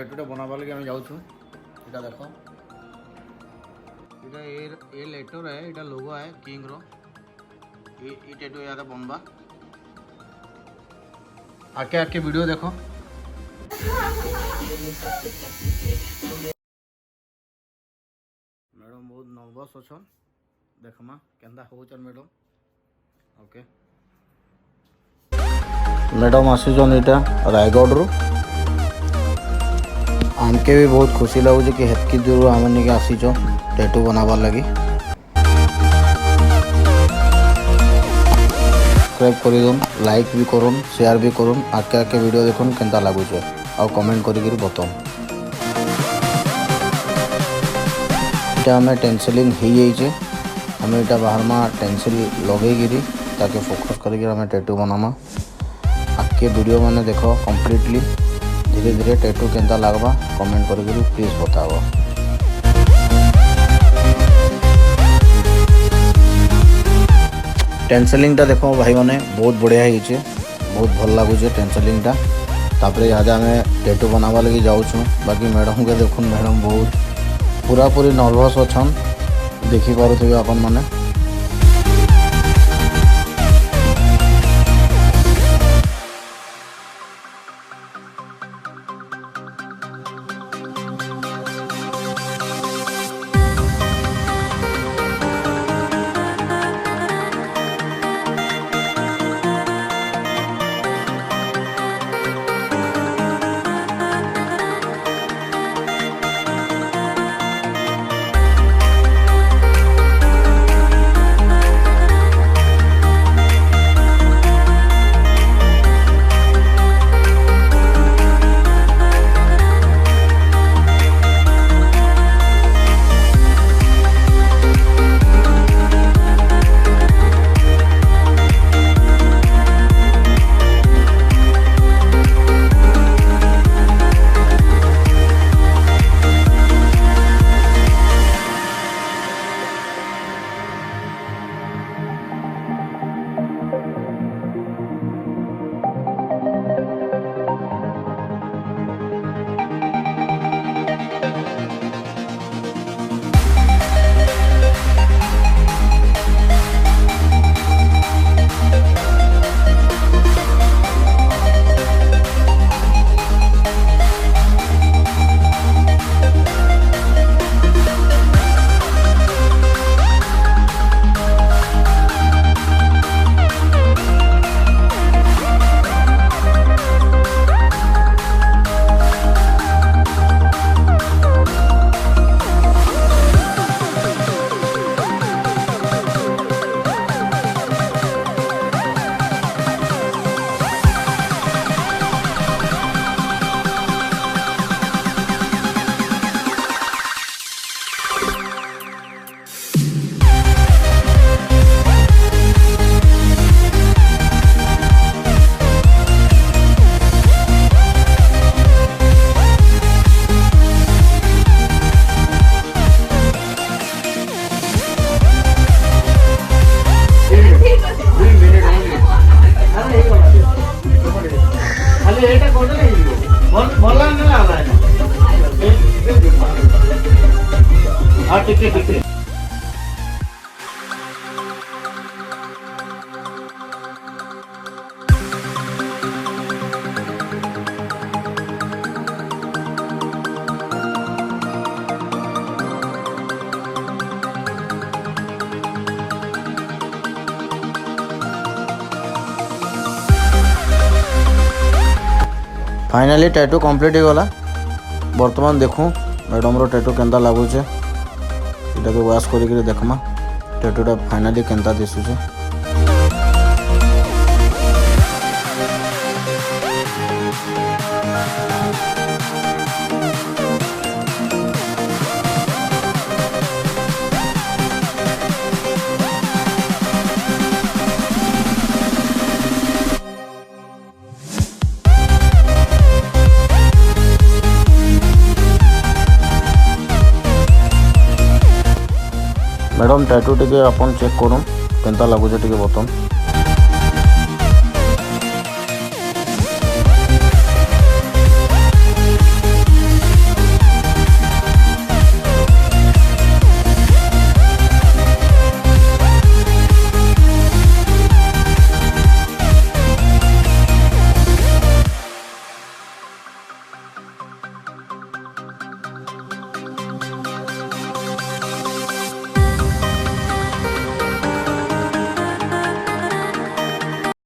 टैटूटा बनावा लगे आम जाऊँ इटा देख इटा ये लेटर है इटा लोगो है किंग रो ये टैटू यार बनवा आके आके वीडियो देखो मैडम बहुत नर्वस अच्छन देखमा केंदा होचन मैडम ओके मैडम आसीचन इटा रायगढ़ रू आमके भी बहुत खुशी लगुच कि हेतकी दूर आम नहीं आसीच टैटू बनाबार लगी सब्सक्राइब कर दून लाइक भी करूँ शेयर भी करूँ आके आके वीडियो देखुन केंता लगुच आ कमेंट करी बताऊँ इटा हमें टेंसिलिंग हो जाइए हमें इटा बाहर में टेंसिल लगे ताकि फोकस करके हमें टैटू बनामा आके वीडियो मैंने देखो कम्प्लीटली धीरे धीरे टैटू केंता लगवा कमेंट करके प्लीज बताओ टेंसिलिंगटा देखो भाई मैंने बहुत बढ़िया होइछे बहुत भल लगुचे टेंसिलिंगटा तापरे आज आम टैटू बनावा लगी जाऊँ बाकी मैडम के देखुन मैडम बहुत पूरा पूरी नर्वस अच्छन देखी पारुथिबे आपन माने फाइनाली टैटू कंप्लीट हो गला बर्तमान देखूँ मैडम रो टैटू केंता लगुचे इटा के वाश करिक देखमा टैटूटा फाइनाली केंता दिशुचे मैडम टैटू टे अपन चेक करूँ केंता लगुचे टे बताऊँ।